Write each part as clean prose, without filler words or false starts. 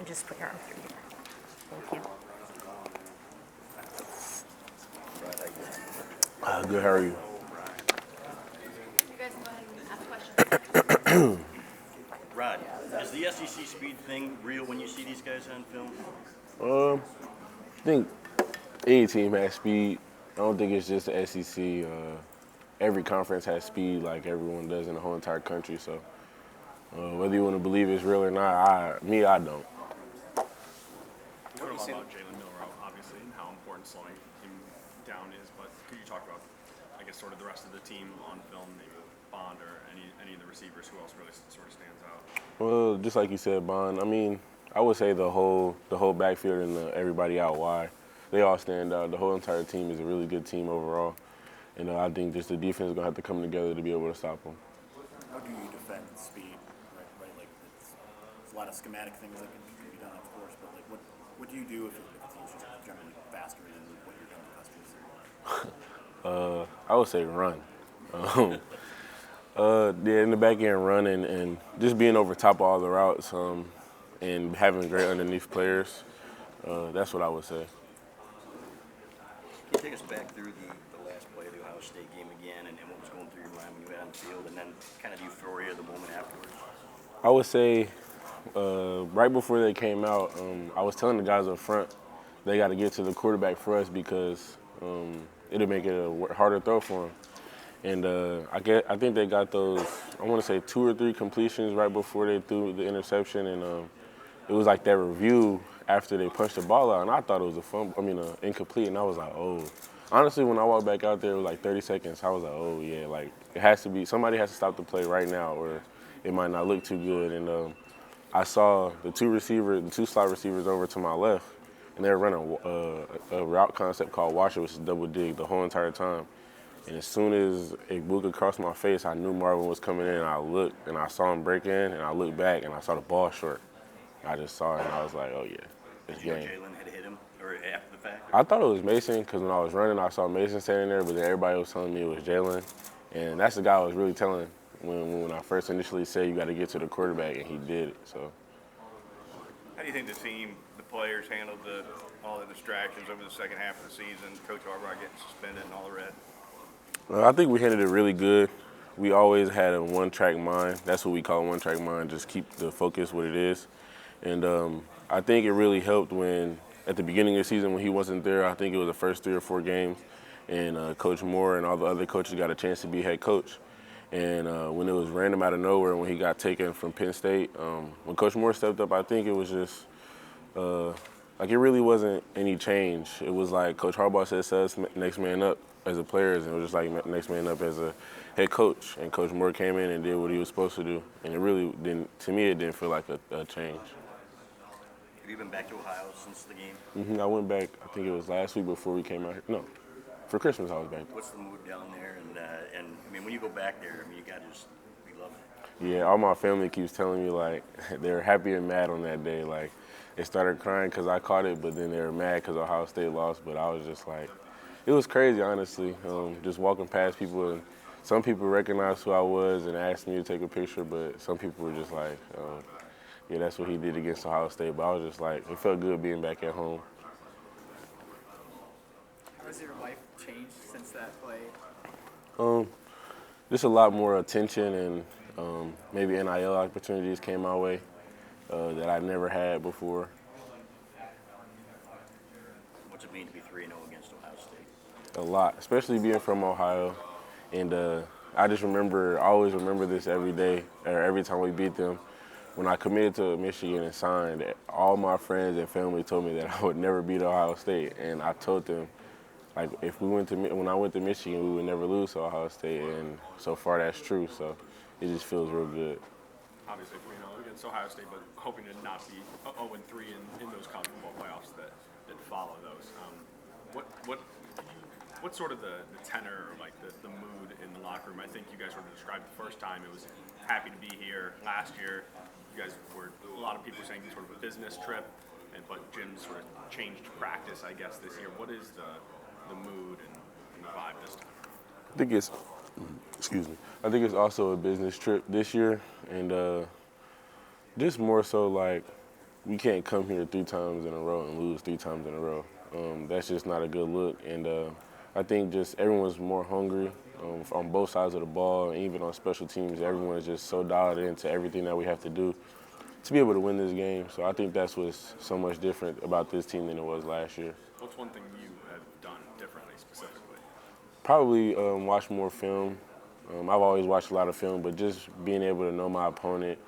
just put your arm through here. Thank you. Good, how are you? You guys can go ahead and ask questions. Rod, is the SEC speed thing real when you see these guys on film? I think any team has speed. I don't think it's just the SEC. Every conference has speed like everyone does in the whole entire country. So whether you want to believe it's real or not, I don't. You heard a lot about Jalen Milroe, obviously, and how important slowing him down is. But could you talk about, I guess, sort of the rest of the team on film, maybe Bond or any of the receivers? Who else really sort of stands out? Well, just like you said, Bond. I mean, I would say the whole backfield and everybody out wide, they all stand out. The whole entire team is a really good team overall, and I think just the defense is gonna have to come together to be able to stop them. How do you defend speed? Right? Like it's a lot of schematic things that can be done, of course, but like what do you do if the team's just generally faster than what you're doing defensively? I would say run. Yeah, in the back end, run and just being over top of all the routes and having great underneath players. That's what I would say. Can you take us back through the last play of the Ohio State game again and what was going through your mind when you were on the field, and then kind of the euphoria of the moment afterwards? I would say right before they came out, I was telling the guys up front they got to get to the quarterback for us because it'll make it a harder throw for him. And I think they got those, I want to say 2 or 3 completions right before they threw the interception, and it was like that review after they punched the ball out, and I thought it was incomplete, and I was like, oh. Honestly, when I walked back out there, it was like 30 seconds. I was like, oh yeah, like it has to be, somebody has to stop the play right now, or it might not look too good. And I saw the 2 slot receivers over to my left, and they were running a route concept called Washer, which is double dig the whole entire time. And as soon as it moved across my face, I knew Marvin was coming in, and I looked, and I saw him break in, and I looked back, and I saw the ball short. I just saw it, and I was like, oh yeah, it's Did you know game. Jalen had hit him, or after the fact? I thought it was Mason, because when I was running, I saw Mason standing there, but then everybody was telling me it was Jalen. And that's the guy I was really telling when I first initially said you got to get to the quarterback, and he did it, so. How do you think the team, the players handled all the distractions over the second half of the season? Coach Harbaugh getting suspended and all the rest? I think we handled it really good. We always had a one-track mind. That's what we call a one-track mind, just keep the focus what it is. And I think it really helped when, at the beginning of the season when he wasn't there, I think it was the first 3 or 4 games, and Coach Moore and all the other coaches got a chance to be head coach. And when it was random out of nowhere, when he got taken from Penn State, when Coach Moore stepped up, I think it was just, like it really wasn't any change. It was like Coach Harbaugh says to us, next man up as a players, and it was just like next man up as a head coach. And Coach Moore came in and did what he was supposed to do. And it really didn't, to me, it didn't feel like a change. Have you been back to Ohio since the game? I went back, I think it was last week before we came out here. No, for Christmas I was back. What's the mood down there? And I mean, when you go back there, I mean, you got to just be loving it. Yeah, all my family keeps telling me, like, they were happy and mad on that day. Like, they started crying because I caught it, but then they were mad because Ohio State lost. But I was just like, it was crazy, honestly, just walking past people. And some people recognized who I was and asked me to take a picture, but some people were just like, yeah, that's what he did against Ohio State. But I was just like, it felt good being back at home. How has your life changed since that play? Just a lot more attention and maybe NIL opportunities came my way that I never had before. What's it mean to be 3-0 against Ohio State? A lot, especially being from Ohio. And I just remember, I always remember this every day, or every time we beat them. When I committed to Michigan and signed, all my friends and family told me that I would never beat Ohio State. And I told them, like, when I went to Michigan, we would never lose to Ohio State. And so far that's true, so it just feels real good. Obviously, against Ohio State, but hoping to not be 0-3 in those college football playoffs that follow those. What's sort of the tenor, or like the mood in the locker room? I think you guys sort of described the first time it was happy to be here. Last year, you guys were, a lot of people were saying sort of a business trip, but Jim sort of changed practice, I guess, this year. What is the mood and the vibe this time? I think it's also a business trip this year, and just more so like we can't come here 3 times in a row and lose 3 times in a row. That's just not a good look. And I think just everyone's more hungry on both sides of the ball, and even on special teams. Everyone is just so dialed into everything that we have to do to be able to win this game. So I think that's what's so much different about this team than it was last year. What's one thing you have done differently specifically? Probably watch more film. I've always watched a lot of film, but just being able to know my opponent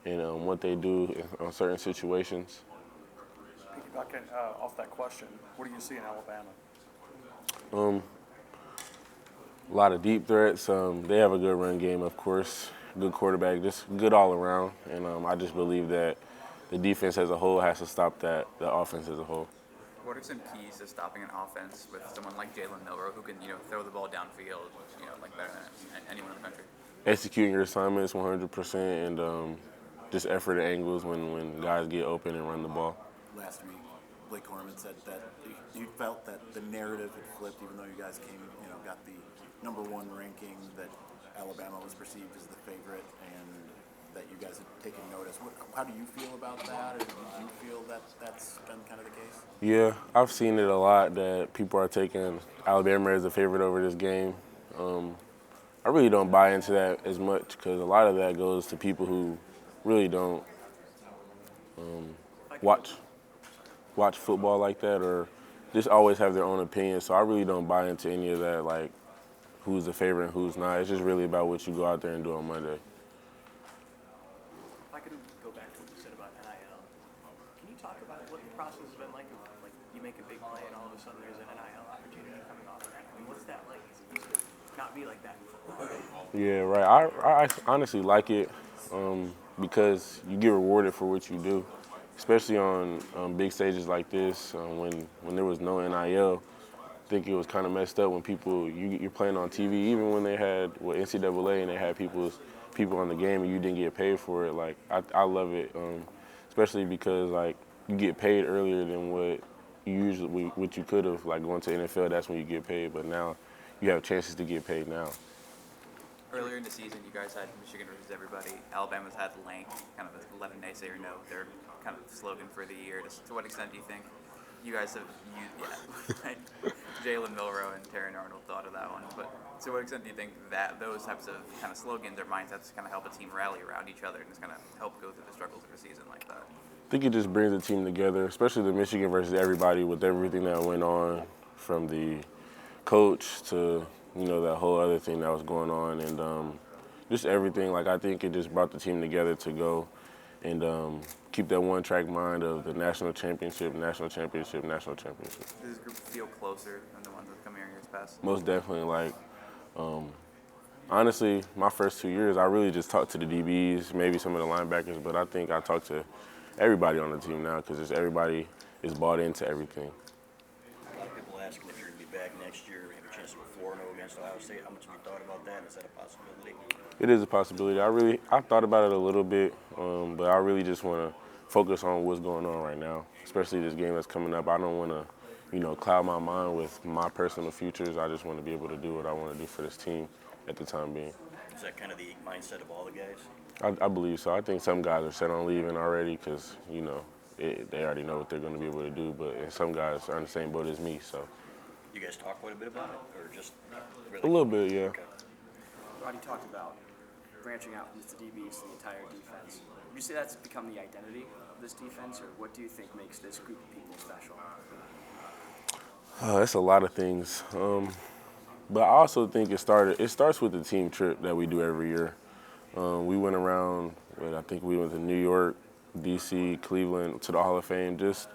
and what they do on certain situations. Piggybacking off that question, what do you see in Alabama? A lot of deep threats. They have a good run game, of course. Good quarterback, just good all around. And I just believe that the defense as a whole has to stop the offense as a whole. What are some keys to stopping an offense with someone like Jalen Milroe who can, throw the ball downfield, like better than anyone in the country? Executing your assignments 100% and just effort at angles when guys get open and run the ball. Last week, Blake Corman said that you felt that the narrative had flipped, even though you guys got the #1 ranking, that Alabama was perceived as the favorite, and that you guys had taken notice. How do you feel about that? Or do you feel that that's been kind of the case? Yeah, I've seen it a lot that people are taking Alabama as a favorite over this game. I really don't buy into that as much because a lot of that goes to people who really don't watch football like that or just always have their own opinion. So I really don't buy into any of that, like who's the favorite and who's not. It's just really about what you go out there and do on Monday. If I could go back to what you said about NIL, can you talk about what the process has been like? Like you make a big play and all of a sudden there's an NIL opportunity coming off of that. I mean, what's that like? It used to not be like that in football. Yeah, right. I honestly like it because you get rewarded for what you do, especially on big stages like this. When there was no NIL, I think it was kind of messed up when you're playing on TV, even when they had NCAA and they had people on the game and you didn't get paid for it. Like I love it, especially because like you get paid earlier than what you could have, like going to NFL. That's when you get paid, but now you have chances to get paid now. Earlier in the season, you guys had Michigan versus everybody. Alabama's had Length, kind of a 11 naysayer note, their kind of slogan for the year. To what extent do you think you guys have used, Jalen Milroe and Terran Arnold thought of that one, but to what extent do you think that those types of kind of slogans or mindsets kind of help a team rally around each other and just kind of help go through the struggles of a season like that? I think it just brings the team together, especially the Michigan versus everybody with everything that went on from the coach to, that whole other thing that was going on and just everything. Like I think it just brought the team together to go and keep that one-track mind of the national championship, national championship, national championship. Does this group feel closer than the ones that come here in years past? Most definitely. Like, honestly, my first 2 years, I really just talked to the DBs, maybe some of the linebackers, but I think I talked to everybody on the team now because everybody is bought into everything. A lot of people asking if you're going to be back next year, have a chance to go 4-0 against Ohio State. How much have you thought about that? Is that a possibility? It is a possibility. I thought about it a little bit, but I really just want to focus on what's going on right now, especially this game that's coming up. I don't want to, cloud my mind with my personal futures. I just want to be able to do what I want to do for this team at the time being. Is that kind of the mindset of all the guys? I believe so. I think some guys are set on leaving already because, they already know what they're going to be able to do, but some guys are in the same boat as me, so. You guys talk quite a bit about it, or just really? A little bit, yeah. Okay. Roddy talked about branching out from the DBs to the entire defense. Would you say that's become the identity of this defense, or what do you think makes this group of people special? It's a lot of things. But I also think it starts with the team trip that we do every year. We went around, I think we went to New York, D.C., Cleveland, to the Hall of Fame, just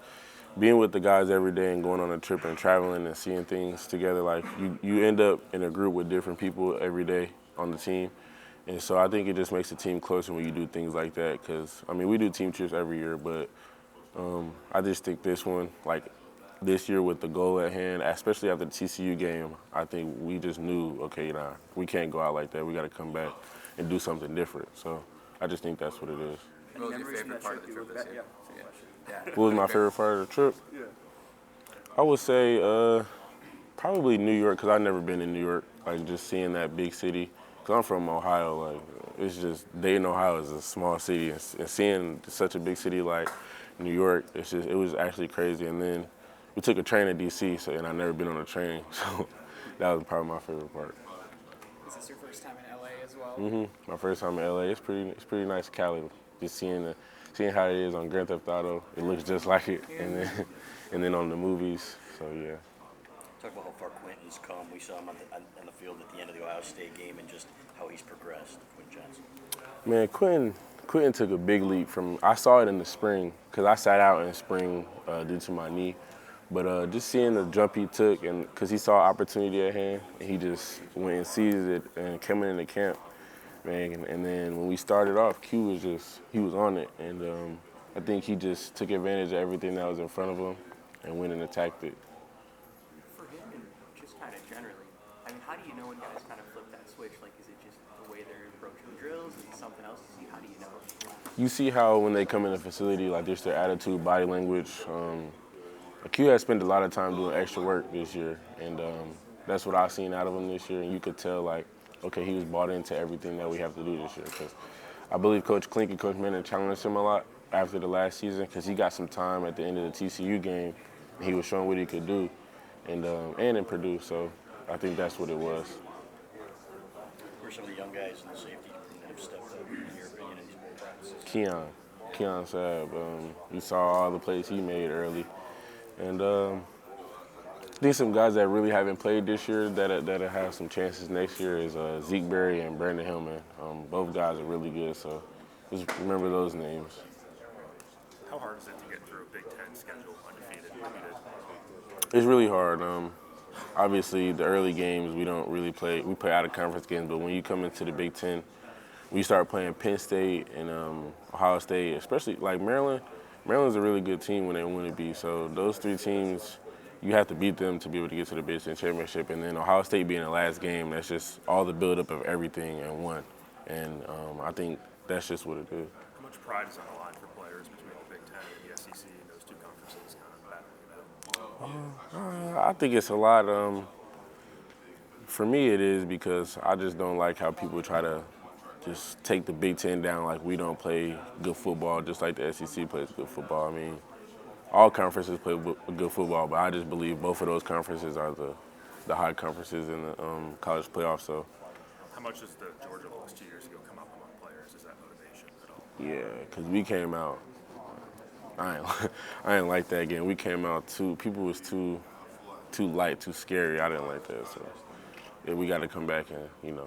being with the guys every day and going on a trip and traveling and seeing things together. Like, you end up in a group with different people every day on the team. And so I think it just makes the team closer when you do things like that because, we do team trips every year, but I just think this one, like this year with the goal at hand, especially after the TCU game, I think we just knew, okay, we can't go out like that. We got to come back and do something different. So I just think that's what it is. What was your favorite part of the trip this year? What was my favorite part of the trip? Yeah. I would say probably New York because I've never been in New York, like just seeing that big city. Because I'm from Ohio, like it's just Dayton, Ohio is a small city, and seeing such a big city like New York, it was actually crazy. And then we took a train to D.C., and I've never been on a train, so that was probably my favorite part. Is this your first time in LA as well? My first time in LA, it's pretty nice. Cali, just seeing how it is on Grand Theft Auto, it looks just like it, and then on the movies. So yeah. Talk about how far Quentin's come. We saw him on the field at the end of the Ohio State game, and just how he's progressed. Quentin Johnson. Man, Quentin took a big leap from. I saw it in the spring because I sat out in the spring due to my knee, but just seeing the jump he took, and because he saw opportunity at hand, and he just went and seized it and coming into camp, man. And then when we started off, Q was he was on it, and I think he just took advantage of everything that was in front of him and went and attacked it. For him and just kind of generally, I mean, how do you know when guys kind of flip that switch? Like, is it just the way they're approaching drills? Is it something else? How do you know? You see how when they come in the facility, like just their attitude, body language. Q has spent a lot of time doing extra work this year, and that's what I've seen out of him this year. And you could tell, like, okay, he was bought into everything that we have to do this year. Because I believe Coach Klink and Coach Menon challenged him a lot after the last season because he got some time at the end of the TCU game, and he was showing what he could do, and in Purdue. So I think that's what it was. Who are some of the young guys in the safety that have stepped up, in your opinion, in these bowl practices? Keon Sabb. You saw all the plays he made early. And I think some guys that really haven't played this year that have some chances next year is Zeke Berry and Brandon Hillman. Both guys are really good, so just remember those names. How hard is it to get through a Big Ten schedule undefeated? It's really hard. Obviously, the early games we don't really play. We play out of conference games, but when you come into the Big Ten, we start playing Penn State and Ohio State, especially like Maryland. Maryland's a really good team when they want to be. So those three teams, you have to beat them to be able to get to the Big Ten championship. And then Ohio State being the last game, that's just all the buildup of everything in one. And I think that's just what it is. How much pride is on the line for players between the Big Ten and the SEC and those two conferences kind of battling it out? I think it's a lot. For me, it is because I just don't like how people try to just take the Big Ten down like we don't play good football, just like the SEC plays good football. I mean, all conferences play good football, but I just believe both of those conferences are the high conferences in the college playoffs. So, how much does the Georgia loss 2 years ago come up among players? Is that motivation at all? yeah, because we came out. I ain't like that game. We came out people was too light, too scary. I didn't like that. So, yeah, we got to come back and,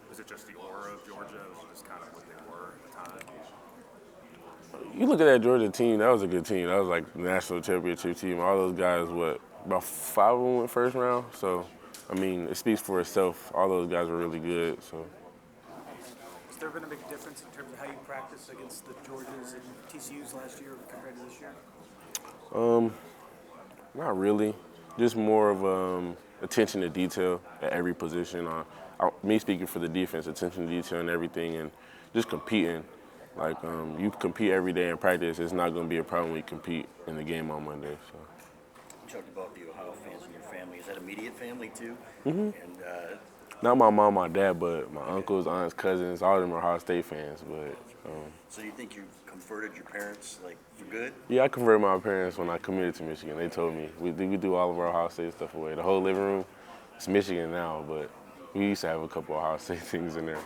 Was it just the aura of Georgia? Was it just kind of what they were at the time? You look at that Georgia team, that was a good team. That was like the national championship team. All those guys, about 5 of them went first round. So, I mean, it speaks for itself. All those guys were really good. So, Has there been a big difference in terms of how you practice against the Georgias and TCUs last year compared to this year? not really. Just more of attention to detail at every position. Me speaking for the defense, attention to detail and everything, and just competing. Like, you compete every day in practice. It's not going to be a problem when you compete in the game on Monday. So. You talked about the Ohio fans in your family. Is that immediate family too? Mm-hmm. And Not my mom, my dad, but my uncles, aunts, cousins, all of them are Ohio State fans. But so you think you converted your parents like for good? yeah, I converted my parents when I committed to Michigan. They told me we do all of our Ohio State stuff away. The whole living room, it's Michigan now, but we used to have a couple Ohio State things in there.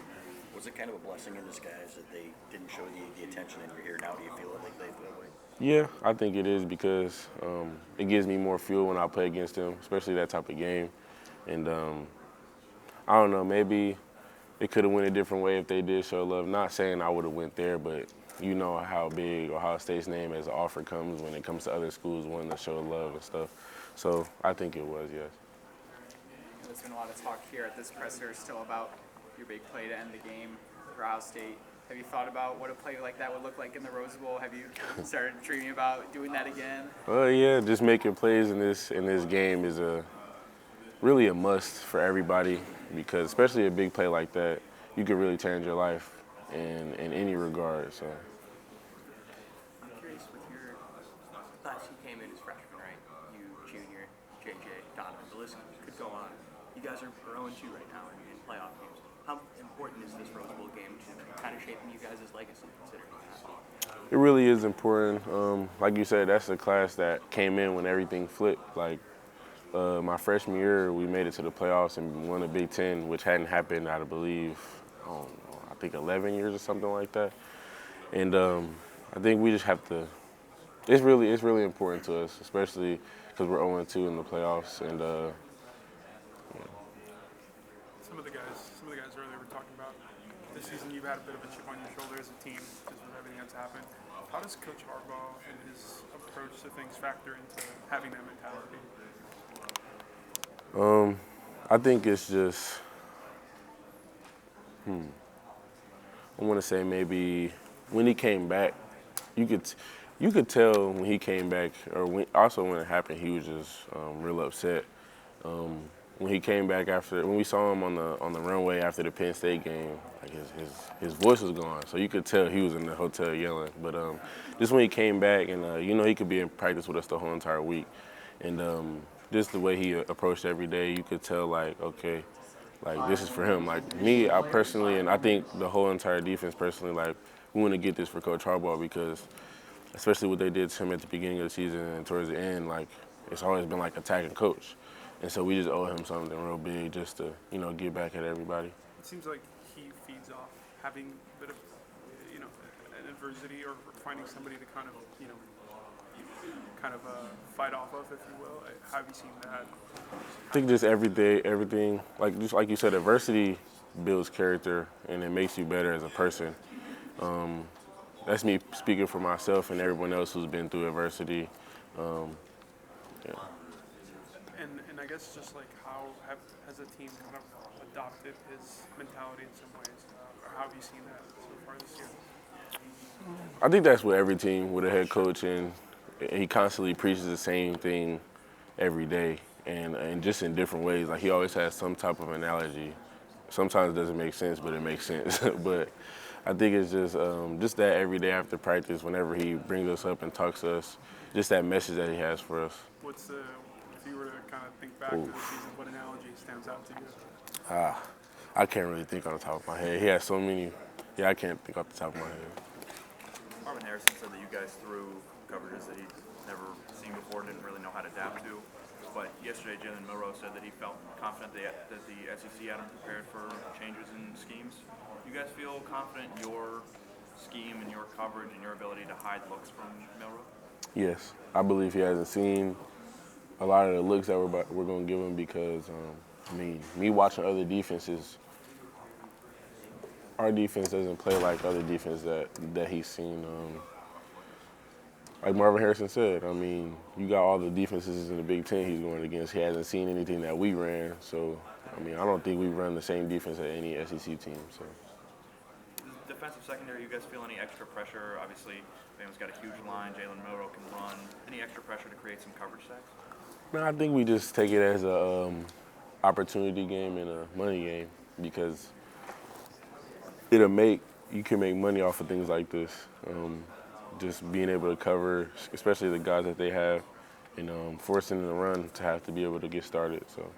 Was it kind of a blessing in disguise that they didn't show the attention and you're here now? Do you feel like they feel that way? Yeah, I think it is because it gives me more fuel when I play against them, especially that type of game. And I don't know, maybe it could have went a different way if they did show love. Not saying I would have went there, but you know how big Ohio State's name as an offer comes when it comes to other schools wanting to show love and stuff. So I think it was, yes. There's been a lot of talk here at this presser still about your big play to end the game for Ohio State. Have you thought about what a play like that would look like in the Rose Bowl? Have you started dreaming about doing that again? Yeah, just making plays in this game is really a must for everybody because especially a big play like that, you could really change your life in any regard. So. I'm curious with your class, you came in as freshman, right? You, junior, JJ, Donovan, the list could go on. You guys are 0-2 right now in playoff games. how important is this Rose Bowl game to kind of shaping you guys' legacy, considering that? It really is important. Like you said, that's the class that came in when everything flipped. Like my freshman year, we made it to the playoffs and won the Big Ten, which hadn't happened, I believe, I don't know, I think 11 years or something like that. And I think we just have to. It's really important to us, especially because we're 0-2 in the playoffs. And some of the guys earlier were talking about this season. You've had a bit of a chip on your shoulder as a team because of everything that's happened. How does Coach Harbaugh and his approach to things factor into having that mentality? I think it's just. I want to say maybe when he came back, you could tell when he came back, or when it happened, he was just real upset. When he came back when we saw him on the runway after the Penn State game, like his voice was gone, so you could tell he was in the hotel yelling. But just when he came back, and he could be in practice with us the whole entire week, and just the way he approached every day, you could tell okay. Like, this is for him. Like, me, I personally, and I think the whole entire defense personally, like, we want to get this for Coach Harbaugh because, especially what they did to him at the beginning of the season and towards the end, like, it's always been, like, attacking coach. And so we just owe him something real big just to, get back at everybody. It seems like he feeds off having a bit of, an adversity or finding somebody to kind of, fight off of, if you will. How have you seen that? I think just everything, like you said, adversity builds character and it makes you better as a person. That's me speaking for myself and everyone else who's been through adversity. Yeah. And I guess just like how has the team kind of adopted his mentality in some ways, or how have you seen that so far this year? I think that's with every team with a head coach, and he constantly preaches the same thing every day, and just in different ways. Like, he always has some type of analogy. Sometimes it doesn't make sense, but it makes sense. But I think it's just that every day after practice, whenever he brings us up and talks to us, just that message that he has for us. If you were to kind of think back to the season, what analogy stands out to you? I can't really think on the top of my head. He has so many. Yeah, I can't think off the top of my head. Marvin Harrison said that you guys threw coverages that he'd never seen before, didn't really know how to adapt to. But yesterday, Jalen Milroe said that he felt confident that the SEC had him prepared for changes in schemes. You guys feel confident in your scheme and your coverage and your ability to hide looks from Milroe? Yes, I believe he hasn't seen a lot of the looks that we're going to give him because, me watching other defenses, our defense doesn't play like other defense that he's seen. Like Marvin Harrison said, you got all the defenses in the Big Ten he's going against. He hasn't seen anything that we ran. So, I don't think we run the same defense at any SEC team. So. Defensive secondary, you guys feel any extra pressure? Obviously, Bama's got a huge line. Jalen Milroe can run. Any extra pressure to create some coverage sacks? No, I think we just take it as a opportunity game and a money game because you can make money off of things like this. Just being able to cover, especially the guys that they have, and forcing the run to have to be able to get started. So.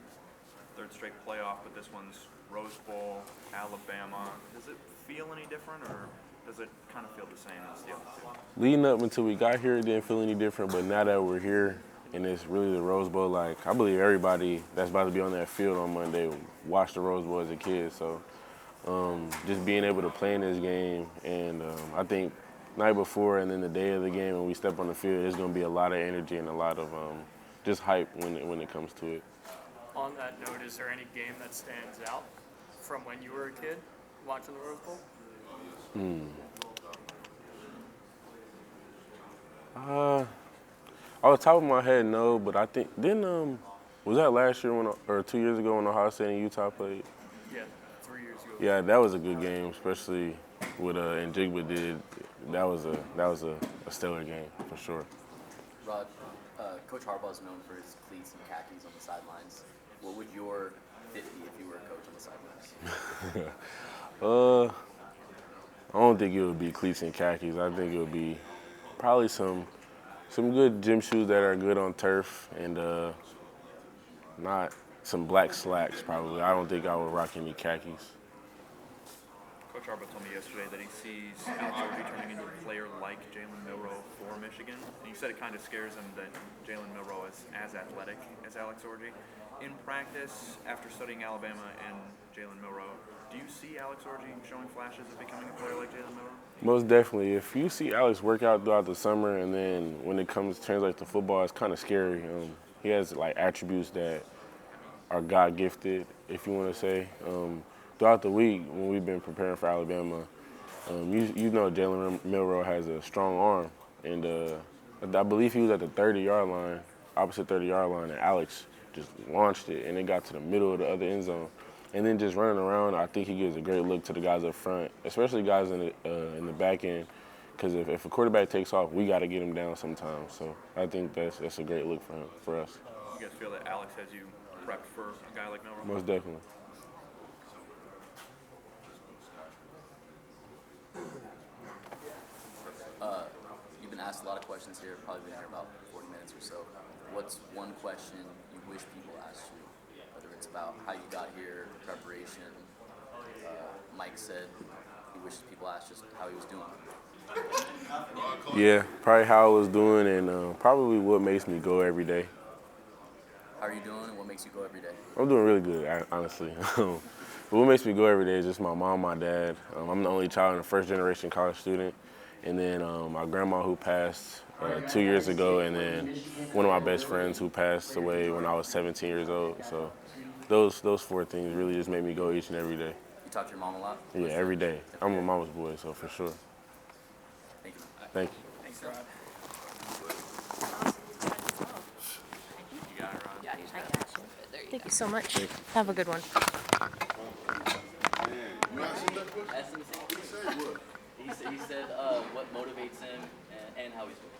Third straight playoff, but this one's Rose Bowl, Alabama. Does it feel any different, or does it kind of feel the same as the other two? Leading up until we got here, it didn't feel any different, but now that we're here and it's really the Rose Bowl, like, I believe everybody that's about to be on that field on Monday watched the Rose Bowl as a kid. So just being able to play in this game, and I think night before and then the day of the game when we step on the field, there's going to be a lot of energy and a lot of just hype when it comes to it. On that note, is there any game that stands out from when you were a kid watching the Rose Bowl? Off the top of my head, no, but I think was that last year or 2 years ago when Ohio State and Utah played? Yeah, 3 years ago. Yeah, that was a good game, especially what Njigba did. That was a stellar game for sure. Rod, Coach Harbaugh is known for his cleats and khakis on the sidelines. What would your fit be if you were a coach on the sidelines? I don't think it would be cleats and khakis. I think it would be probably some good gym shoes that are good on turf and not some black slacks probably. I don't think I would rock any khakis. Coach Harbaugh told me yesterday that he sees Alex Orji turning into a player like Jalen Milroe for Michigan. And he said it kind of scares him that Jalen Milroe is as athletic as Alex Orji. In practice, after studying Alabama and Jalen Milroe, do you see Alex Orji showing flashes of becoming a player like Jalen Milroe? Most definitely. If you see Alex work out throughout the summer and then when it comes to translate to football, it's kind of scary. He has like attributes that are God gifted, if you want to say. Throughout the week when we've been preparing for Alabama, you know Jalen Milroe has a strong arm, and I believe he was at the 30-yard line, opposite 30-yard line, and Alex just launched it, and it got to the middle of the other end zone. And then just running around, I think he gives a great look to the guys up front, especially guys in the back end, because if a quarterback takes off, we got to get him down sometimes. So I think that's a great look for us. You guys feel that Alex has you prepped for a guy like Milroe? Most definitely. You've been asked a lot of questions here, probably been here about 40 minutes or so. What's one question you wish people asked you, whether it's about how you got here, preparation? Mike said he wishes people asked just how he was doing. Yeah, probably how I was doing and probably what makes me go every day. How are you doing and what makes you go every day? I'm doing really good, honestly. But what makes me go every day is just my mom, my dad. I'm the only child and a first-generation college student. And then my grandma who passed 2 years ago, and then one of my best friends who passed away when I was 17 years old. So those four things really just make me go each and every day. You talk to your mom a lot? Yeah, every day. I'm a mama's boy, so for sure. Thank you. Thank you. Thanks, Rod. You got it, Rod. Yeah, I got you. There you Thank go. you so much. Have a good one. He said what motivates him and how he's doing.